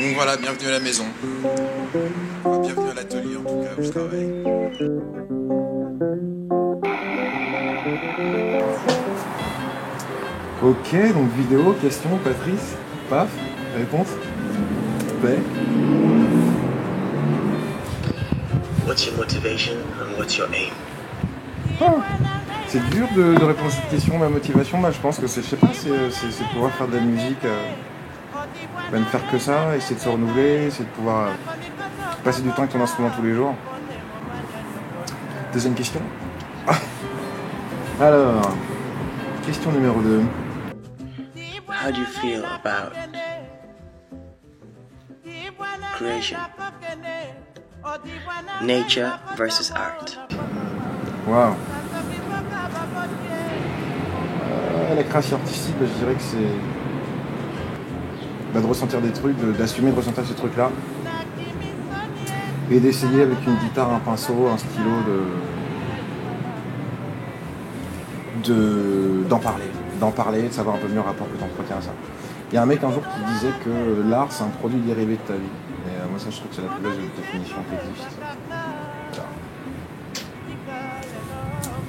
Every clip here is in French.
Donc voilà, bienvenue à la maison. Enfin, bienvenue à l'atelier en tout cas où je travaille. Ok, donc vidéo, question, Patrice, paf, réponse, paix. What's your motivation and what's your aim? Ah, c'est dur de répondre à cette question, ma motivation, bah, je pense que c'est, je sais pas, c'est pouvoir faire de la musique, bah, ne faire que ça, essayer de se renouveler, essayer de pouvoir passer du temps avec ton instrument tous les jours. Deuxième question. Alors, question numéro 2. How do you feel about creation? Nature versus art. Waouh. La création artistique, bah, je dirais que c'est de ressentir des trucs, d'assumer de ressentir ces trucs-là. Et d'essayer avec une guitare, un pinceau, un stylo d'en parler, de savoir un peu mieux le rapport que tu entretiens à ça. Il y a un mec un jour qui disait que l'art c'est un produit dérivé de ta vie. Et moi ça je trouve que c'est la plus belle définition qui existe. Voilà.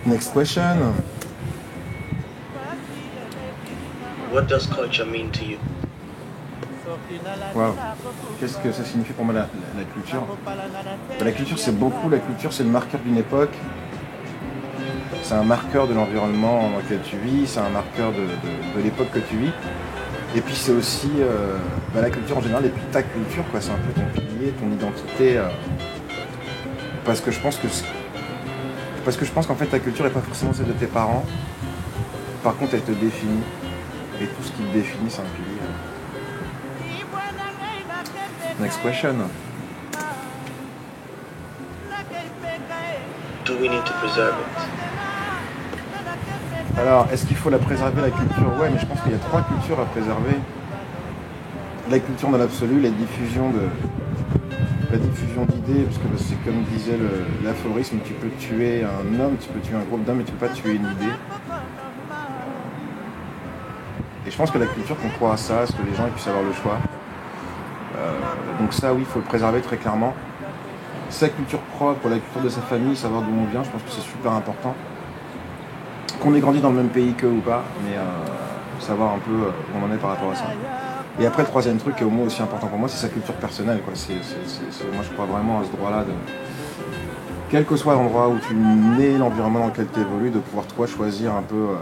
Next question. What does culture mean to you? Wow. Qu'est-ce que ça signifie pour moi la culture? La culture c'est beaucoup, la culture c'est le marqueur d'une époque. C'est un marqueur de l'environnement dans lequel tu vis, c'est un marqueur de l'époque que tu vis. Et puis c'est aussi la culture en général, et puis ta culture, quoi. C'est un peu ton pilier, ton identité. Parce que je pense qu'en fait ta culture n'est pas forcément celle de tes parents. Par contre elle te définit. Et tout ce qui te définit c'est un pilier. Next question. Do we need to preserve it? Alors, est-ce qu'il faut la préserver, la culture? Ouais, mais je pense qu'il y a 3 cultures à préserver. La culture dans l'absolu, la diffusion d'idées, parce que c'est comme disait l'aphorisme, tu peux tuer un homme, tu peux tuer un groupe d'hommes, mais tu peux pas tuer une idée. Et je pense que la culture, qu'on croit à ça, à ce que les gens puissent avoir le choix. Donc ça, oui, il faut le préserver très clairement. Sa culture propre, la culture de sa famille, savoir d'où on vient, je pense que c'est super important. Qu'on ait grandi dans le même pays qu'eux ou pas, mais savoir un peu où on en est par rapport à ça. Et après, le troisième truc qui est au moins aussi important pour moi, c'est sa culture personnelle, quoi. Moi, je crois vraiment à ce droit-là, quel que soit l'endroit où tu nais, l'environnement dans lequel tu évolues, de pouvoir toi choisir un peu,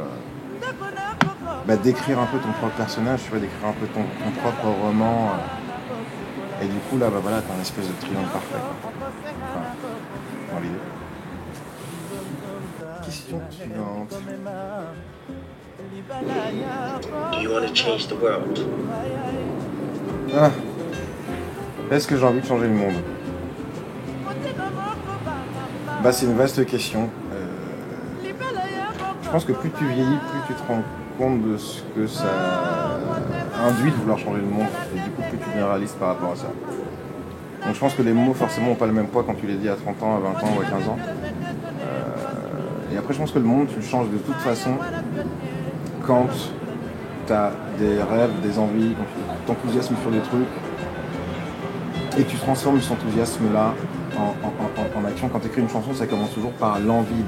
d'écrire un peu ton propre personnage, tu vois, d'écrire un peu ton propre roman. Et du coup, là, voilà, t'as un espèce de triangle parfait, quoi. Enfin, dans l'idée. Question suivante. Do you want to change the world? Ah. Est-ce que j'ai envie de changer le monde? C'est une vaste question. Je pense que plus tu vieillis, plus tu te rends compte de ce que ça induit de vouloir changer le monde. Et du coup, plus tu deviens réaliste par rapport à ça. Donc je pense que les mots, forcément, n'ont pas le même poids quand tu les dis à 30 ans, à 20 ans ou à 15 ans. Et après, je pense que le monde, tu le changes de toute façon quand tu as des rêves, des envies, quand tu t'enthousiasmes sur des trucs et que tu transformes cet enthousiasme-là en action. Quand tu écris une chanson, ça commence toujours par l'envie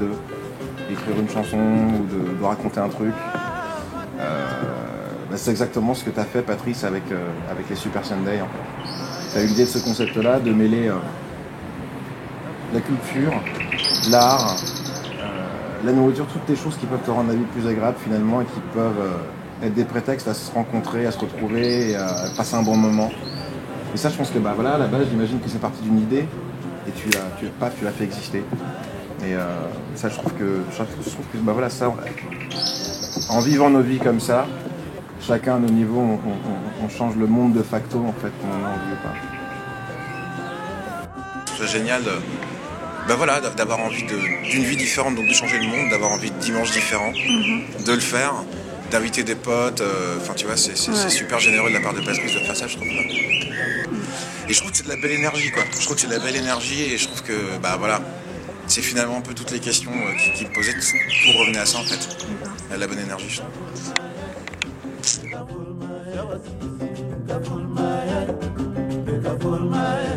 d'écrire une chanson ou de raconter un truc. C'est exactement ce que tu as fait, Patrice, avec les Super Sunday. En fait. Tu as eu l'idée de ce concept-là, de mêler la culture, l'art, la nourriture, toutes les choses qui peuvent te rendre la vie plus agréable finalement et qui peuvent être des prétextes à se rencontrer, à se retrouver et à passer un bon moment. Et ça, je pense que à la base, j'imagine que c'est parti d'une idée et tu l'as fait exister. Et ça, je trouve que ça, en vivant nos vies comme ça, chacun à nos niveaux, on change le monde de facto en fait, qu'on en a envie ou pas. C'est génial d'avoir envie d'une vie différente, donc de changer le monde, d'avoir envie de dimanches différents, de le faire, d'inviter des potes, tu vois, c'est super généreux de la part de Patrice de faire ça, je trouve. Et je trouve que c'est de la belle énergie, quoi. Je trouve que c'est de la belle énergie et je trouve que, c'est finalement un peu toutes les questions qui me posaient pour revenir à ça, en fait. À la bonne énergie, je trouve. my